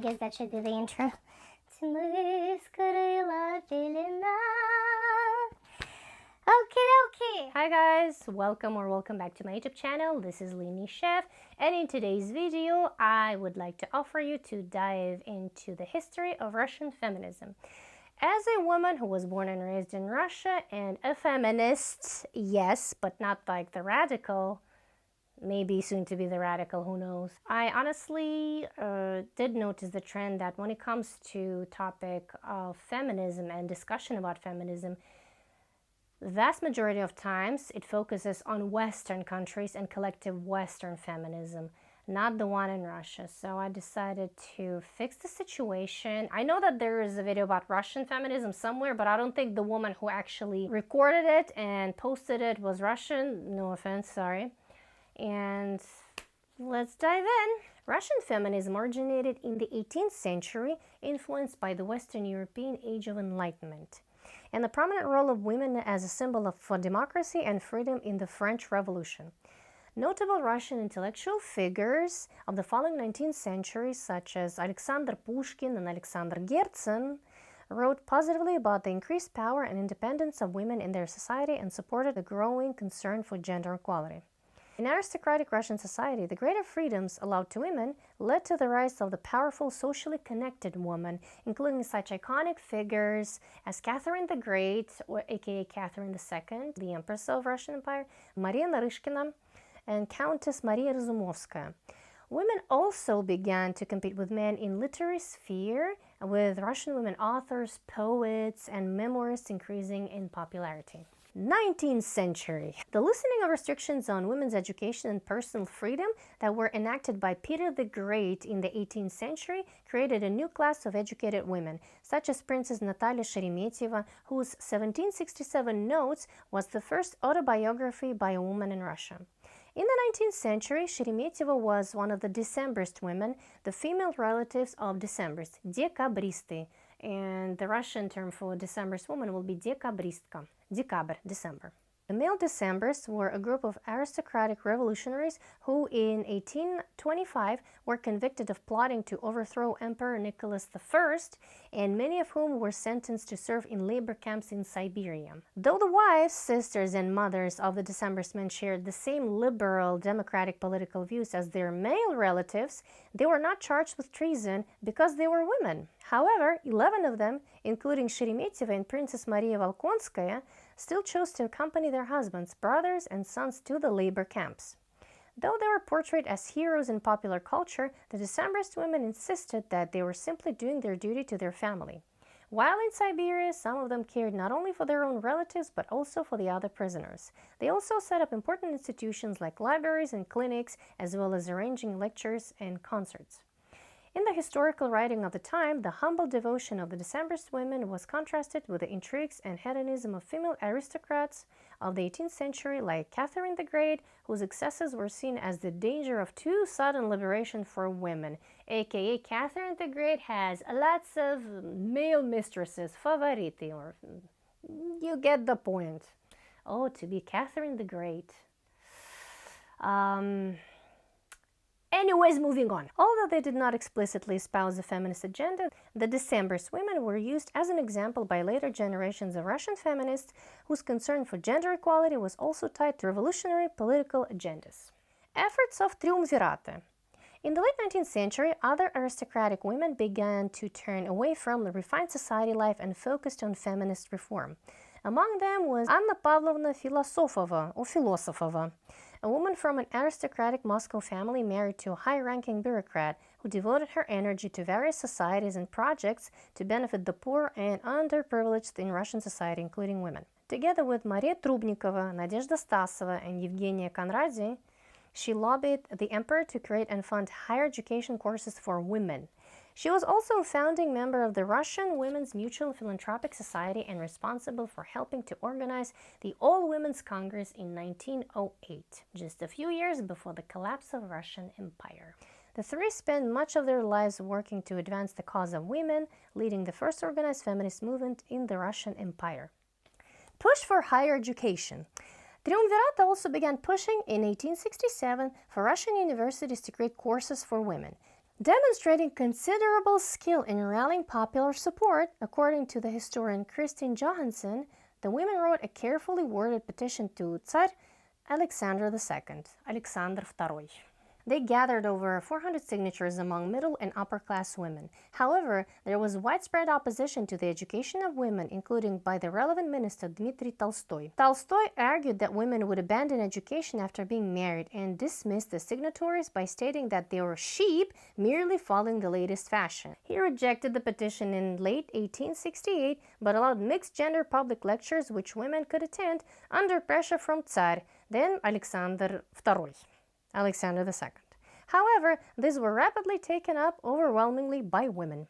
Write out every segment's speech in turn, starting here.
guess that should be the intro. Тьмы скрыла пелена. Okay. Hi guys, welcome back to my YouTube channel. This is Lini Chef, and in today's video I would like to offer you to dive into the history of Russian feminism. As a woman who was born and raised in Russia and a feminist, yes, but not like the radical, maybe soon to be the radical, who knows. I honestly did notice the trend that when it comes to topic of feminism and discussion about feminism, the vast majority of times it focuses on Western countries and collective Western feminism, not the one in Russia. So I decided to fix the situation. I know that there is a video about Russian feminism somewhere, but I don't think the woman who actually recorded it and posted it was Russian. No offense, sorry. And let's dive in. Russian feminism originated in the 18th century, influenced by the Western European Age of Enlightenment, and the prominent role of women as a symbol for democracy and freedom in the French Revolution. Notable Russian intellectual figures of the following 19th century, such as Alexander Pushkin and Alexander Gertsen, wrote positively about the increased power and independence of women in their society and supported the growing concern for gender equality. In aristocratic Russian society, the greater freedoms allowed to women led to the rise of the powerful, socially connected woman, including such iconic figures as Catherine the Great, or aka Catherine II, the Empress of Russian Empire, Maria Naryshkina, and Countess Maria Razumovskaya. Women also began to compete with men in literary sphere, with Russian women authors, poets, and memoirists increasing in popularity. 19th century. The loosening of restrictions on women's education and personal freedom that were enacted by Peter the Great in the 18th century created a new class of educated women, such as Princess Natalia Sheremetьeva, whose 1767 Notes was the first autobiography by a woman in Russia. In the 19th century, Sheremetьeva was one of the Decembrist women, the female relatives of Decembrists, dekabrisты, and the Russian term for Decembrist woman will be dekabristka. December, December. The male Decembrists were a group of aristocratic revolutionaries who in 1825 were convicted of plotting to overthrow Emperor Nicholas I, and many of whom were sentenced to serve in labor camps in Siberia. Though the wives, sisters, and mothers of the Decembrist men shared the same liberal democratic political views as their male relatives, they were not charged with treason because they were women. However, 11 of them, including Sheremetьeva and Princess Maria Volkonskaya, still chose to accompany their husbands, brothers, and sons to the labor camps. Though they were portrayed as heroes in popular culture, the Decembrist women insisted that they were simply doing their duty to their family. While in Siberia, some of them cared not only for their own relatives, but also for the other prisoners. They also set up important institutions like libraries and clinics, as well as arranging lectures and concerts. In the historical writing of the time, the humble devotion of the Decembrist women was contrasted with the intrigues and hedonism of female aristocrats of the 18th century like Catherine the Great, whose excesses were seen as the danger of too sudden liberation for women, aka Catherine the Great has lots of male mistresses, favoriti, or you get the point. Oh, to be Catherine the Great. Anyways, moving on. Although they did not explicitly espouse the feminist agenda, the Decembrist women were used as an example by later generations of Russian feminists whose concern for gender equality was also tied to revolutionary political agendas. Efforts of triumvirate. In the late 19th century, other aristocratic women began to turn away from the refined society life and focused on feminist reform. Among them was Anna Pavlovna Filosofova, or Filosofova, a woman from an aristocratic Moscow family married to a high-ranking bureaucrat who devoted her energy to various societies and projects to benefit the poor and underprivileged in Russian society, including women. Together with Maria Trubnikova, Nadezhda Stasova, and Evgenia Konradi, she lobbied the emperor to create and fund higher education courses for women. She was also a founding member of the Russian Women's Mutual Philanthropic Society and responsible for helping to organize the All Women's Congress in 1908, just a few years before the collapse of Russian Empire. The three spent much of their lives working to advance the cause of women, leading the first organized feminist movement in the Russian Empire. Push for higher education. Triumvirate also began pushing in 1867 for Russian universities to create courses for women. Demonstrating considerable skill in rallying popular support, according to the historian Kristin Johansson, the women wrote a carefully worded petition to Tsar Alexander II, Alexander II. They gathered over 400 signatures among middle and upper class women. However, there was widespread opposition to the education of women, including by the relevant minister Dmitry Tolstoy. Tolstoy argued that women would abandon education after being married and dismissed the signatories by stating that they were sheep merely following the latest fashion. He rejected the petition in late 1868 but allowed mixed-gender public lectures which women could attend under pressure from Tsar, then Alexander II. Alexander II. However, these were rapidly taken up overwhelmingly by women.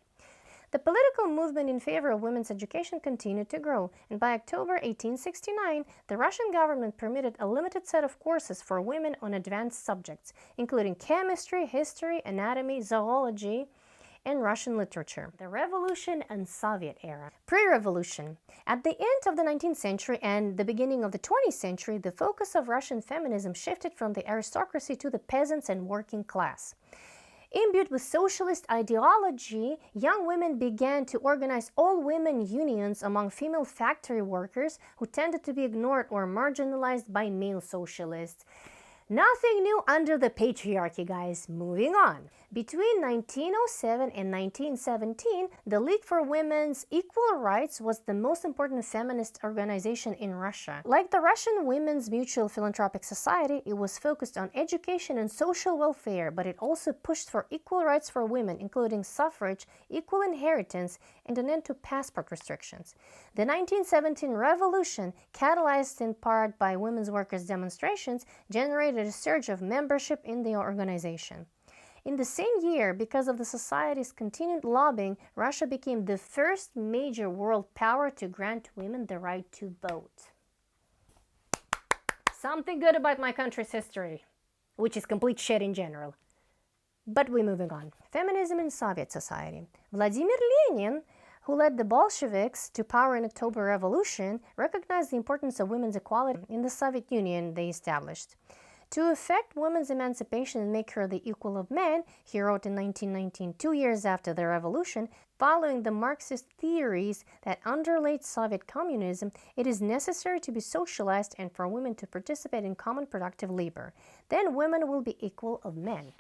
The political movement in favor of women's education continued to grow, and by October 1869, the Russian government permitted a limited set of courses for women on advanced subjects, including chemistry, history, anatomy, zoology, and Russian literature. The Revolution and Soviet era. Pre-revolution. At the end of the 19th century and the beginning of the 20th century, the focus of Russian feminism shifted from the aristocracy to the peasants and working class. Imbued with socialist ideology, young women began to organize all-women unions among female factory workers who tended to be ignored or marginalized by male socialists. Nothing new under the patriarchy, guys. Moving on. Between 1907 and 1917, the League for Women's Equal Rights was the most important feminist organization in Russia. Like the Russian Women's Mutual Philanthropic Society, it was focused on education and social welfare, but it also pushed for equal rights for women, including suffrage, equal inheritance, and an end to passport restrictions. The 1917 revolution, catalyzed in part by women's workers' demonstrations, generated a surge of membership in the organization. In the same year, because of the society's continued lobbying, Russia became the first major world power to grant women the right to vote. Something good about my country's history, which is complete shit in general. But we're moving on. Feminism in Soviet society. Vladimir Lenin, who led the Bolsheviks to power in October Revolution, recognized the importance of women's equality in the Soviet Union they established. To effect women's emancipation and make her the equal of men, he wrote in 1919, 2 years after the revolution, following the Marxist theories that underlay Soviet communism, it is necessary to be socialized and for women to participate in common productive labor. Then women will be equal of men.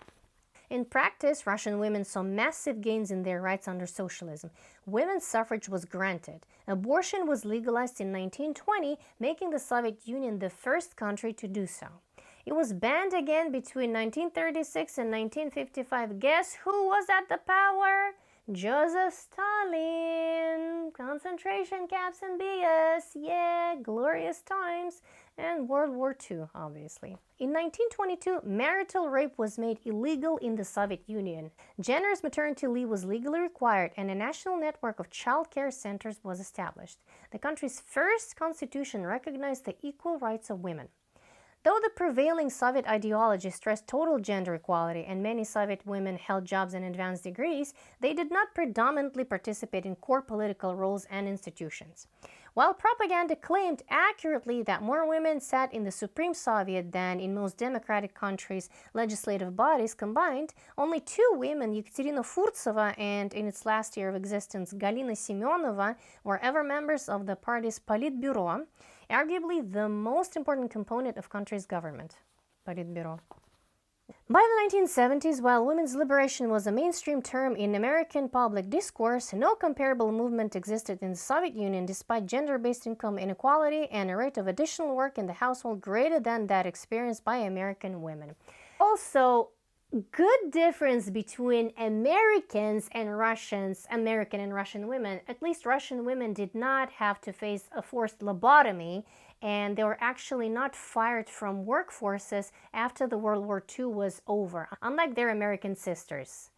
In practice, Russian women saw massive gains in their rights under socialism. Women's suffrage was granted. Abortion was legalized in 1920, making the Soviet Union the first country to do so. It was banned again between 1936 and 1955. Guess who was at the power? Joseph Stalin. Concentration camps and BS. Yeah, glorious times. And World War II, obviously. In 1922, marital rape was made illegal in the Soviet Union. Generous maternity leave was legally required, and a national network of child care centers was established. The country's first constitution recognized the equal rights of women. Though the prevailing Soviet ideology stressed total gender equality and many Soviet women held jobs and advanced degrees, they did not predominantly participate in core political roles and institutions. While propaganda claimed accurately that more women sat in the Supreme Soviet than in most democratic countries' legislative bodies combined, only 2 women, Yekaterina Furtsova and, in its last year of existence, Galina Semyonova, were ever members of the party's Politburo, arguably the most important component of country's government. Politburo. By the 1970s, while women's liberation was a mainstream term in American public discourse, no comparable movement existed in the Soviet Union despite gender-based income inequality and a rate of additional work in the household greater than that experienced by American women. Also, good difference between Americans and Russians, American and Russian women. At least Russian women did not have to face a forced lobotomy, and they were actually not fired from workforces after the World War II was over, unlike their American sisters.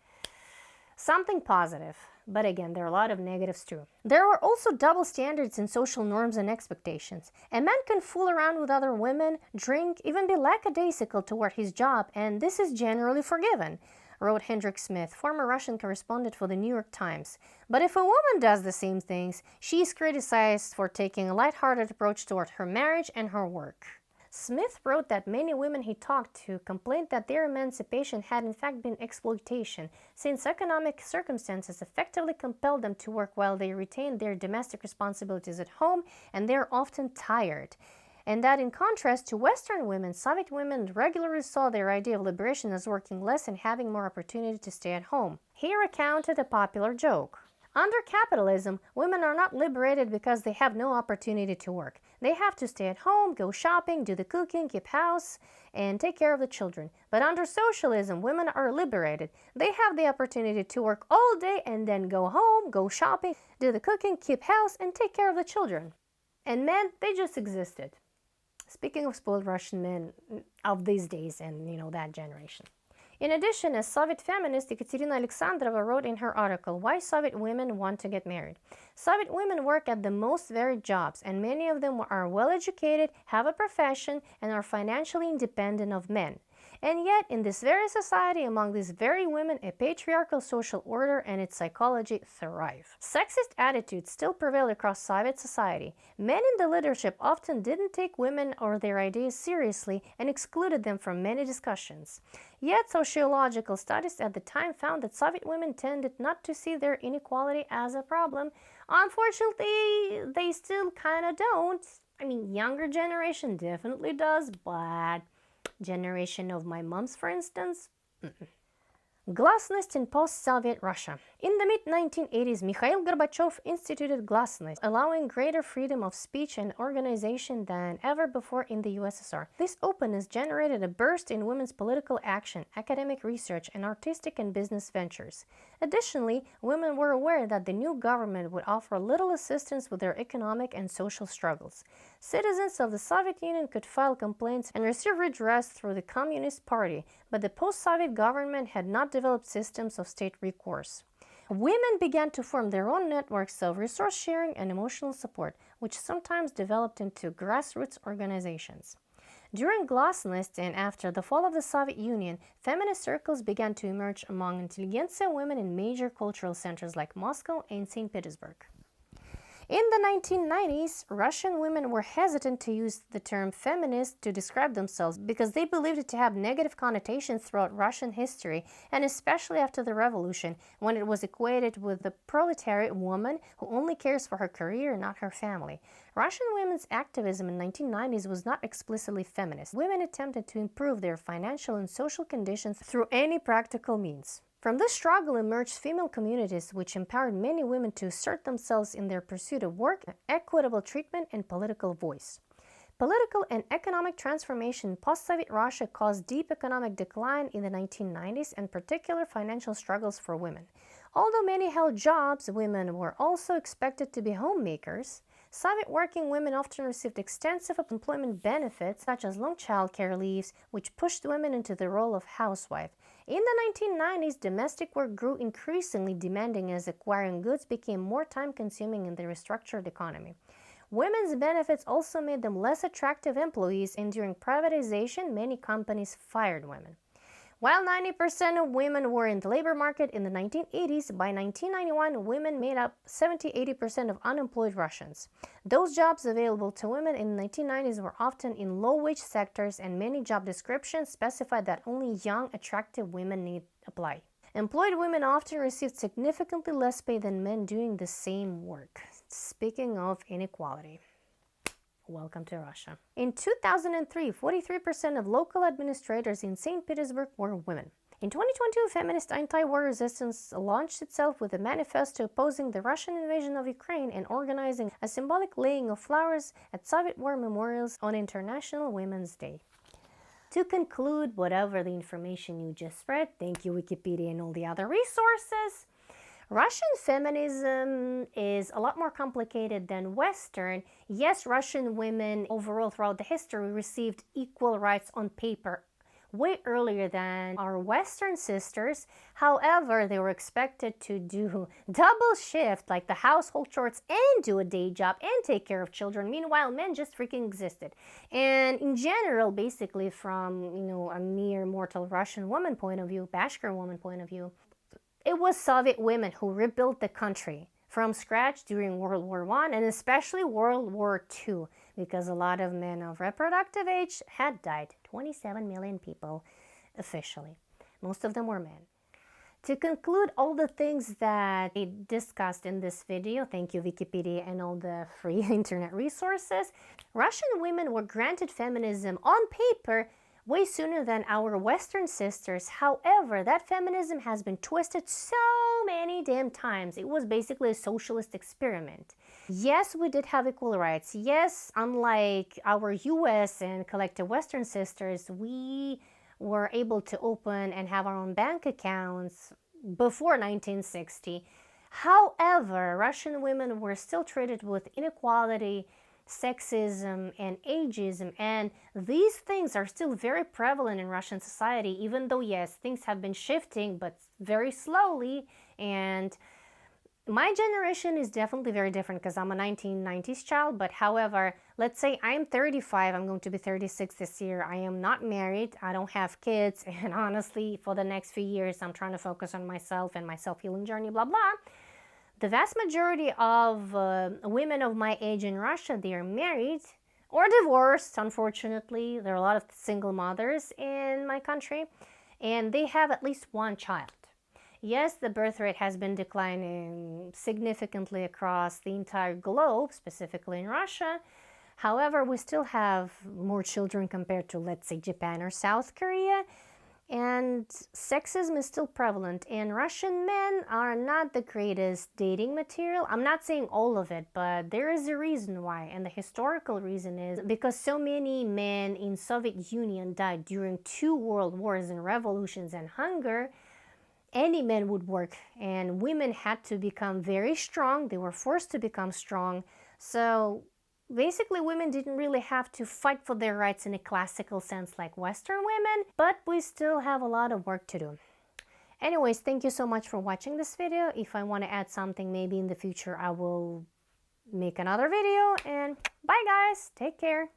Something positive, but again, there are a lot of negatives too. There are also double standards in social norms and expectations. A man can fool around with other women, drink, even be lackadaisical toward his job, and this is generally forgiven, wrote Hendrik Smith, former Russian correspondent for the New York Times. But if a woman does the same things, she is criticized for taking a lighthearted approach toward her marriage and her work. Smith wrote that many women he talked to complained that their emancipation had in fact been exploitation, since economic circumstances effectively compelled them to work while they retained their domestic responsibilities at home, and they're often tired. And that in contrast to Western women, Soviet women regularly saw their idea of liberation as working less and having more opportunity to stay at home. He recounted a popular joke. Under capitalism, women are not liberated because they have no opportunity to work. They have to stay at home, go shopping, do the cooking, keep house, and take care of the children. But under socialism, women are liberated. They have the opportunity to work all day and then go home, go shopping, do the cooking, keep house, and take care of the children. And men, they just existed. Speaking of spoiled Russian men of these days and, that generation. In addition, a Soviet feminist, Ekaterina Alexandrova, wrote in her article, Why Soviet Women Want to Get Married. Soviet women work at the most varied jobs, and many of them are well-educated, have a profession, and are financially independent of men. And yet, in this very society, among these very women, a patriarchal social order and its psychology thrive. Sexist attitudes still prevail across Soviet society. Men in the leadership often didn't take women or their ideas seriously and excluded them from many discussions. Yet, sociological studies at the time found that Soviet women tended not to see their inequality as a problem. Unfortunately, they still kind of don't. Younger generation definitely does, but generation of my moms, for instance? Glasnost in post-Soviet Russia. In the mid-1980s, Mikhail Gorbachev instituted glasnost, allowing greater freedom of speech and organization than ever before in the USSR. This openness generated a burst in women's political action, academic research, and artistic and business ventures. Additionally, women were aware that the new government would offer little assistance with their economic and social struggles. Citizens of the Soviet Union could file complaints and receive redress through the Communist Party, but the post-Soviet government had not developed systems of state recourse. Women began to form their own networks of resource sharing and emotional support, which sometimes developed into grassroots organizations. During Glasnost and after the fall of the Soviet Union, feminist circles began to emerge among intelligentsia women in major cultural centers like Moscow and St. Petersburg. In the 1990s, Russian women were hesitant to use the term feminist to describe themselves because they believed it to have negative connotations throughout Russian history, and especially after the revolution, when it was equated with the proletariat woman who only cares for her career, not her family. Russian women's activism in the 1990s was not explicitly feminist. Women attempted to improve their financial and social conditions through any practical means. From this struggle emerged female communities which empowered many women to assert themselves in their pursuit of work, equitable treatment, and political voice. Political and economic transformation in post-Soviet Russia caused deep economic decline in the 1990s and particular financial struggles for women. Although many held jobs, women were also expected to be homemakers. Soviet working women often received extensive employment benefits, such as long childcare leaves, which pushed women into the role of housewife. In the 1990s, domestic work grew increasingly demanding as acquiring goods became more time-consuming in the restructured economy. Women's benefits also made them less attractive employees, and during privatization, many companies fired women. While 90% of women were in the labor market in the 1980s, by 1991, women made up 70–80% of unemployed Russians. Those jobs available to women in the 1990s were often in low-wage sectors, and many job descriptions specified that only young, attractive women need apply. Employed women often received significantly less pay than men doing the same work. Speaking of inequality. Welcome to Russia. In 2003, 43% of local administrators in St. Petersburg were women. In 2022, feminist anti-war resistance launched itself with a manifesto opposing the Russian invasion of Ukraine and organizing a symbolic laying of flowers at Soviet war memorials on International Women's Day. To conclude, whatever the information you just read, thank you Wikipedia and all the other resources, Russian feminism is a lot more complicated than Western. Yes, Russian women overall throughout the history received equal rights on paper way earlier than our Western sisters. However, they were expected to do double shift, like the household chores, and do a day job and take care of children. Meanwhile, men just freaking existed. And in general, basically from, a mere mortal Russian woman point of view, Bashkir woman point of view, it was Soviet women who rebuilt the country from scratch during World War I and especially World War II. because a lot of men of reproductive age had died. 27 million people officially. Most of them were men. To conclude all the things that I discussed in this video, thank you Wikipedia and all the free internet resources, Russian women were granted feminism on paper way sooner than our Western sisters. However, that feminism has been twisted so many damn times. It was basically a socialist experiment. Yes, we did have equal rights. Yes, unlike our US and collective Western sisters, we were able to open and have our own bank accounts before 1960. However, Russian women were still treated with inequality, sexism, and ageism, and these things are still very prevalent in Russian society, even though, yes, things have been shifting, but very slowly. And my generation is definitely very different because I'm a 1990s child, but however, let's say I'm 35, I'm going to be 36 this year. I am not married, I don't have kids, and honestly, for the next few years, I'm trying to focus on myself and my self-healing journey, blah, blah. The vast majority of women of my age in Russia, they are married or divorced, unfortunately. There are a lot of single mothers in my country, and they have at least one child. Yes, the birth rate has been declining significantly across the entire globe, specifically in Russia. However, we still have more children compared to, let's say, Japan or South Korea. And sexism is still prevalent, and Russian men are not the greatest dating material. I'm not saying all of it, but there is a reason why, and the historical reason is because so many men in Soviet Union died during 2 world wars and revolutions and hunger. Any man would work, and women had to become very strong. They were forced to become strong. So basically, women didn't really have to fight for their rights in a classical sense like Western women, but we still have a lot of work to do. Anyways, thank you so much for watching this video. If I want to add something, maybe in the future I will make another video, and bye guys, take care.